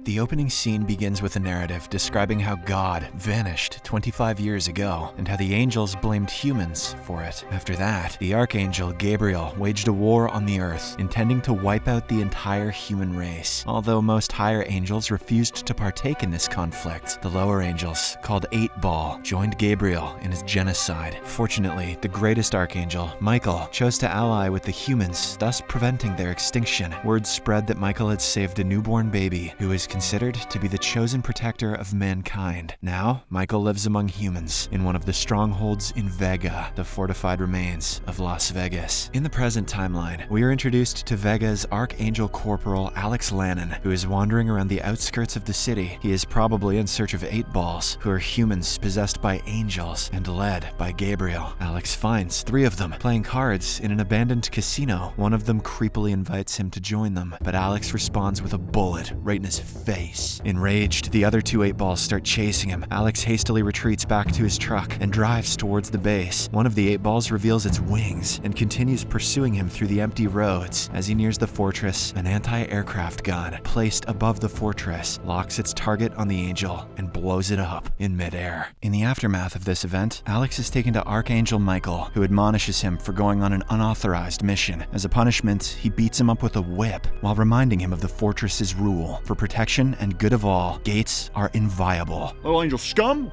The opening scene begins with a narrative describing how God vanished 25 years ago and how the angels blamed humans for it. After that, the archangel Gabriel waged a war on the earth, intending to wipe out the entire human race. Although most higher angels refused to partake in this conflict, the lower angels, called 8-Ball, joined Gabriel in his genocide. Fortunately, the greatest archangel, Michael, chose to ally with the humans, thus preventing their extinction. Word spread that Michael had saved a newborn baby who is considered to be the chosen protector of mankind. Now, Michael lives among humans in one of the strongholds in Vega, the fortified remains of Las Vegas. In the present timeline, we are introduced to Vega's Archangel Corporal Alex Lannon, who is wandering around the outskirts of the city. He is probably in search of 8-Balls, who are humans possessed by angels and led by Gabriel. Alex finds 3 of them playing cards in an abandoned casino. One of them creepily invites him to join them, but Alex responds with a bullet right in his face. Enraged, the other 2 8-Balls start chasing him. Alex hastily retreats back to his truck and drives towards the base. One of the 8-Balls reveals its wings and continues pursuing him through the empty roads. As he nears the fortress, an anti-aircraft gun placed above the fortress locks its target on the angel and blows it up in midair. In the aftermath of this event, Alex is taken to Archangel Michael, who admonishes him for going on an unauthorized mission. As a punishment, he beats him up with a whip while reminding him of the fortress's rule: for protection and good of all, gates are inviolable. Little angel scum!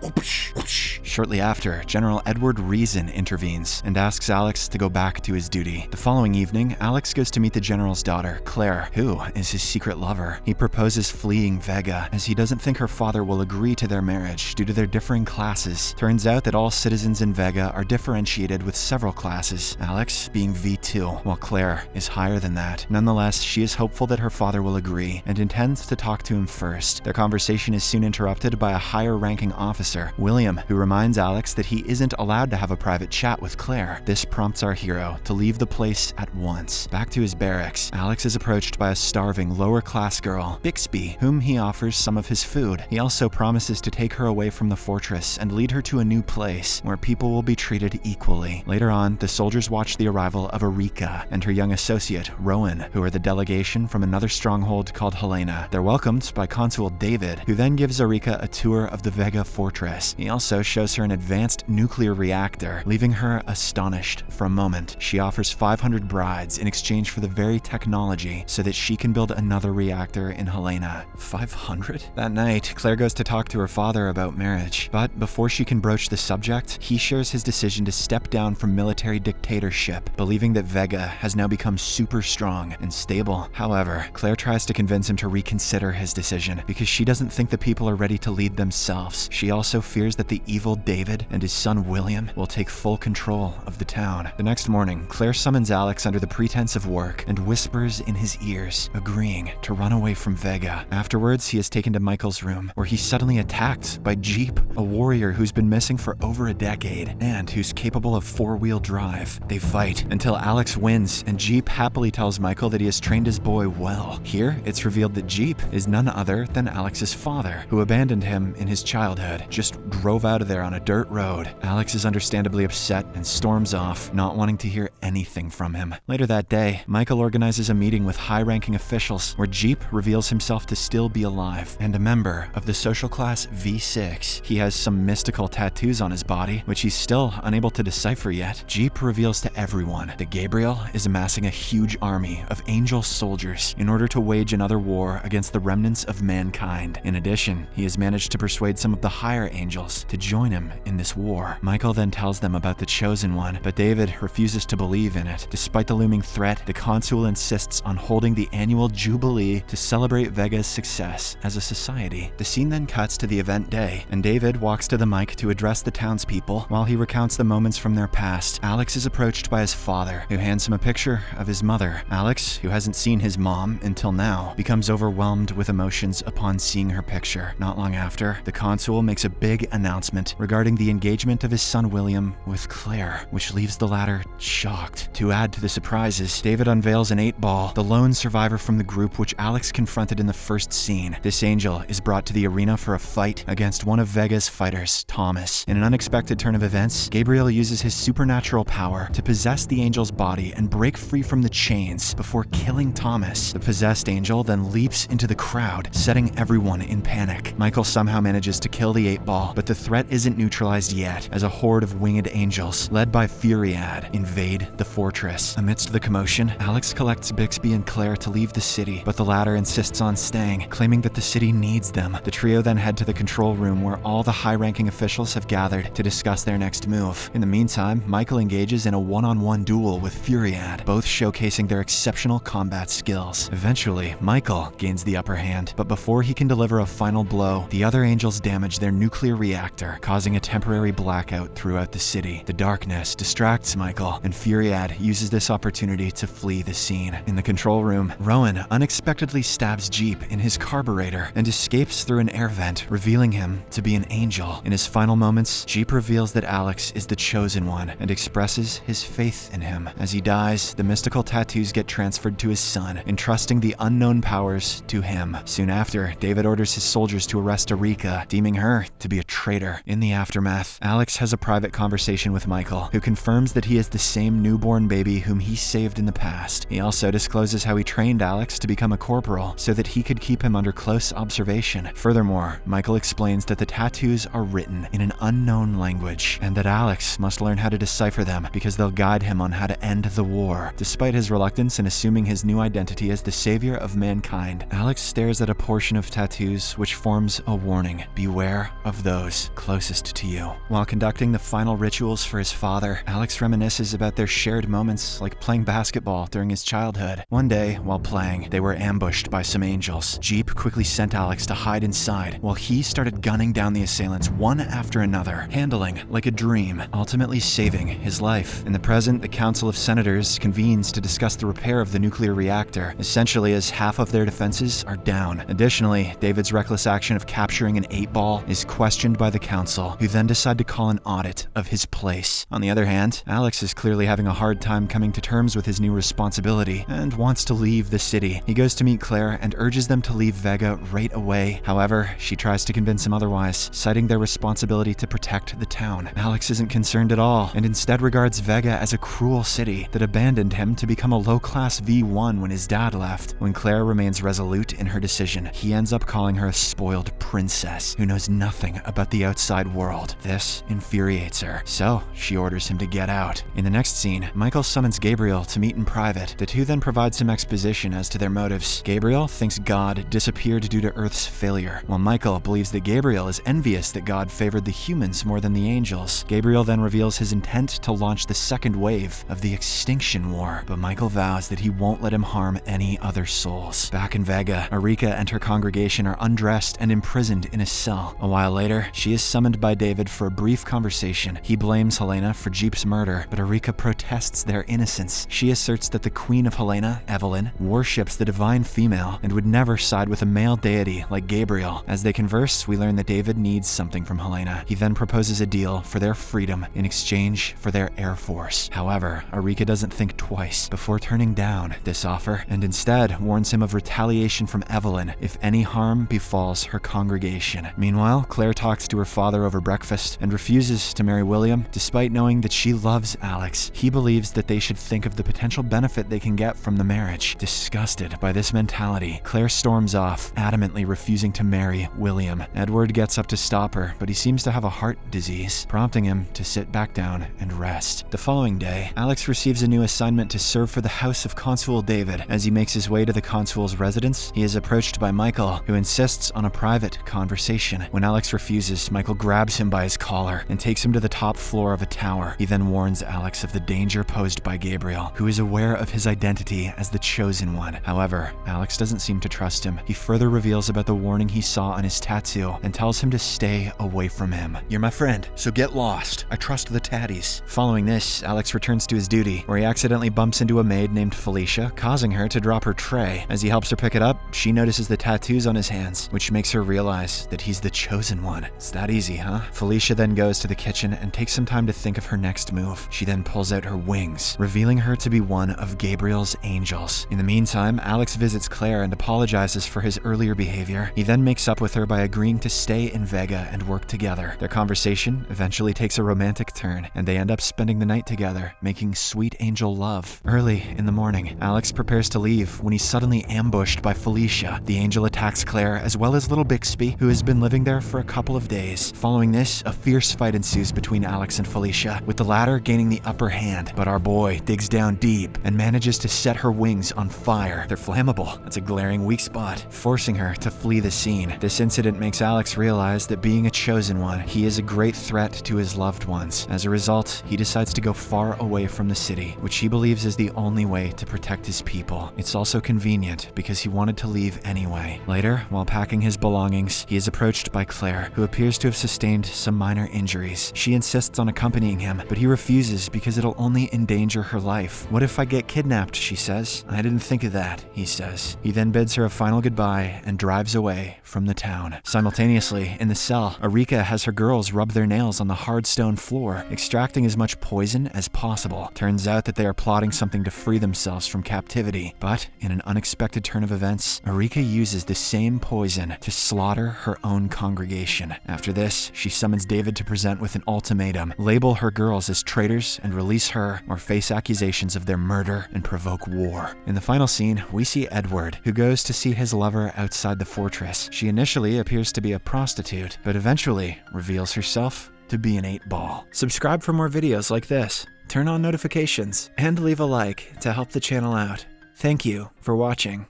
Shortly after, General Edward Reason intervenes and asks Alex to go back to his duty. The following evening, Alex goes to meet the general's daughter, Claire, who is his secret lover. He proposes fleeing Vega, as he doesn't think her father will agree to their marriage due to their differing classes. Turns out that all citizens in Vega are differentiated with several classes, Alex being V2, while Claire is higher than that. Nonetheless, she is hopeful that her father will agree and intends to talk to him first. Their conversation is soon interrupted by a higher-ranking officer, William, who reminds Alex that he isn't allowed to have a private chat with Claire. This prompts our hero to leave the place at once. Back to his barracks, Alex is approached by a starving, lower-class girl, Bixby, whom he offers some of his food. He also promises to take her away from the fortress and lead her to a new place where people will be treated equally. Later on, the soldiers watch the arrival of Arica and her young associate, Rowan, who are the delegation from another stronghold called Helena. They're welcomed by Consul David, who then gives Arica a tour of the Vega fortress. He also shows her an advanced nuclear reactor, leaving her astonished for a moment. She offers 500 brides in exchange for the very technology so that she can build another reactor in Helena. 500? That night, Claire goes to talk to her father about marriage, but before she can broach the subject, he shares his decision to step down from military dictatorship, believing that Vega has now become super strong and stable. However, Claire tries to convince him to reconsider his decision because she doesn't think the people are ready to lead themselves. She also fears that the evil David and his son William will take full control of the town. The next morning, Claire summons Alex under the pretense of work and whispers in his ears, agreeing to run away from Vega. Afterwards, he is taken to Michael's room, where he's suddenly attacked by Jeep, a warrior who's been missing for over a decade and who's capable of 4-wheel drive. They fight until Alex wins, and Jeep happily tells Michael that he has trained his boy well. Here, it's revealed that Jeep is none other than Alex's father, who abandoned him in his childhood, just drove out of there on a dirt road. Alex is understandably upset and storms off, not wanting to hear anything from him. Later that day, Michael organizes a meeting with high-ranking officials where Jeep reveals himself to still be alive and a member of the social class V6. He has some mystical tattoos on his body, which he's still unable to decipher yet. Jeep reveals to everyone that Gabriel is amassing a huge army of angel soldiers in order to wage another war against the remnants of mankind. In addition, he has managed to persuade some of the higher angels to join him in this war. Michael then tells them about the Chosen One, but David refuses to believe in it. Despite the looming threat, the consul insists on holding the annual Jubilee to celebrate Vega's success as a society. The scene then cuts to the event day, and David walks to the mic to address the townspeople. While he recounts the moments from their past, Alex is approached by his father, who hands him a picture of his mother. Alex, who hasn't seen his mom until now, becomes overwhelmed with emotions upon seeing her picture. Not long after, the consul makes a big announcement regarding the engagement of his son William with Claire, which leaves the latter shocked. To add to the surprises, David unveils an 8-Ball, the lone survivor from the group which Alex confronted in the first scene. This angel is brought to the arena for a fight against one of Vega's fighters, Thomas. In an unexpected turn of events, Gabriel uses his supernatural power to possess the angel's body and break free from the chains before killing Thomas. The possessed angel then leaps into the crowd crowd, setting everyone in panic. Michael somehow manages to kill the 8-ball, but the threat isn't neutralized yet as a horde of winged angels, led by Furyad, invade the fortress. Amidst the commotion, Alex collects Bixby and Claire to leave the city, but the latter insists on staying, claiming that the city needs them. The trio then head to the control room where all the high-ranking officials have gathered to discuss their next move. In the meantime, Michael engages in a one-on-one duel with Furyad, both showcasing their exceptional combat skills. Eventually, Michael gains the upper hand, but before he can deliver a final blow, the other angels damage their nuclear reactor, causing a temporary blackout throughout the city. The darkness distracts Michael, and Furyad uses this opportunity to flee the scene. In the control room, Rowan unexpectedly stabs Jeep in his carburetor and escapes through an air vent, revealing him to be an angel. In his final moments, Jeep reveals that Alex is the chosen one and expresses his faith in him. As he dies, the mystical tattoos get transferred to his son, entrusting the unknown powers to him. Soon after, David orders his soldiers to arrest Arica, deeming her to be a traitor. In the aftermath, Alex has a private conversation with Michael, who confirms that he is the same newborn baby whom he saved in the past. He also discloses how he trained Alex to become a corporal so that he could keep him under close observation. Furthermore, Michael explains that the tattoos are written in an unknown language, and that Alex must learn how to decipher them because they'll guide him on how to end the war. Despite his reluctance in assuming his new identity as the savior of mankind, Alex stares at a portion of tattoos which forms a warning: beware of those closest to you. While conducting the final rituals for his father, Alex reminisces about their shared moments like playing basketball during his childhood. One day, while playing, they were ambushed by some angels. Jeep quickly sent Alex to hide inside, while he started gunning down the assailants one after another, handling like a dream, ultimately saving his life. In the present, the Council of Senators convenes to discuss the repair of the nuclear reactor, essentially as half of their defenses are down. Additionally, David's reckless action of capturing an 8-ball is questioned by the council, who then decide to call an audit of his place. On the other hand, Alex is clearly having a hard time coming to terms with his new responsibility and wants to leave the city. He goes to meet Claire and urges them to leave Vega right away. However, she tries to convince him otherwise, citing their responsibility to protect the town. Alex isn't concerned at all, and instead regards Vega as a cruel city that abandoned him to become a low-class V1 when his dad left. When Claire remains resolute in her decision, he ends up calling her a spoiled princess who knows nothing about the outside world. This infuriates her, so she orders him to get out. In the next scene, Michael summons Gabriel to meet in private. The two then provide some exposition as to their motives. Gabriel thinks God disappeared due to Earth's failure, while Michael believes that Gabriel is envious that God favored the humans more than the angels. Gabriel then reveals his intent to launch the second wave of the Extinction War, but Michael vows that he won't let him harm any other souls. Back in Vega, Arica and her congregation are undressed and imprisoned in a cell. A while later, she is summoned by David for a brief conversation. He blames Helena for Jeep's murder, but Arica protests their innocence. She asserts that the Queen of Helena, Evelyn, worships the divine female and would never side with a male deity like Gabriel. As they converse, we learn that David needs something from Helena. He then proposes a deal for their freedom in exchange for their air force. However, Arica doesn't think twice before turning down this offer, and instead warns him of retaliation from Evelyn if any harm befalls her congregation. Meanwhile, Claire talks to her father over breakfast and refuses to marry William, despite knowing that she loves Alex. He believes that they should think of the potential benefit they can get from the marriage. Disgusted by this mentality, Claire storms off, adamantly refusing to marry William. Edward gets up to stop her, but he seems to have a heart disease, prompting him to sit back down and rest. The following day, Alex receives a new assignment to serve for the house of Consul David. As he makes his way to the consul's residence, he is approached by Michael, who insists on a private conversation. When Alex refuses, Michael grabs him by his collar and takes him to the top floor of a tower. He then warns Alex of the danger posed by Gabriel, who is aware of his identity as the chosen one. However, Alex doesn't seem to trust him. He further reveals about the warning he saw on his tattoo and tells him to stay away from him. "You're my friend, so get lost. I trust the tatties." Following this, Alex returns to his duty, where he accidentally bumps into a maid named Felicia, causing her to drop her tray. As he helps her pick it up, she notices the tattoos on his hands, which makes her realize that he's the chosen one. It's that easy, huh? Felicia then goes to the kitchen and takes some time to think of her next move. She then pulls out her wings, revealing her to be one of Gabriel's angels. In the meantime, Alex visits Claire and apologizes for his earlier behavior. He then makes up with her by agreeing to stay in Vega and work together. Their conversation eventually takes a romantic turn, and they end up spending the night together, making sweet angel love. Early in the morning, Alex prepares to leave when he's suddenly ambushed by Felicia. Felicia. The angel attacks Claire as well as little Bixby, who has been living there for a couple of days. Following this, a fierce fight ensues between Alex and Felicia, with the latter gaining the upper hand, but our boy digs down deep and manages to set her wings on fire. They're flammable. That's a glaring weak spot, forcing her to flee the scene. This incident makes Alex realize that being a chosen one, he is a great threat to his loved ones. As a result, he decides to go far away from the city, which he believes is the only way to protect his people. It's also convenient because he wanted to leave anyway. Later, while packing his belongings, he is approached by Claire, who appears to have sustained some minor injuries. She insists on accompanying him, but he refuses because it'll only endanger her life. "What if I get kidnapped?" she says. "I didn't think of that," he says. He then bids her a final goodbye and drives away from the town. Simultaneously, in the cell, Arica has her girls rub their nails on the hard stone floor, extracting as much poison as possible. Turns out that they are plotting something to free themselves from captivity, but in an unexpected turn of events, Arica uses the same poison to slaughter her own congregation. After this, she summons David to present with an ultimatum: label her girls as traitors and release her, or face accusations of their murder and provoke war. In the final scene, we see Edward, who goes to see his lover outside the fortress. She initially appears to be a prostitute, but eventually reveals herself to be an 8-ball. Subscribe for more videos like this, turn on notifications, and leave a like to help the channel out. Thank you for watching.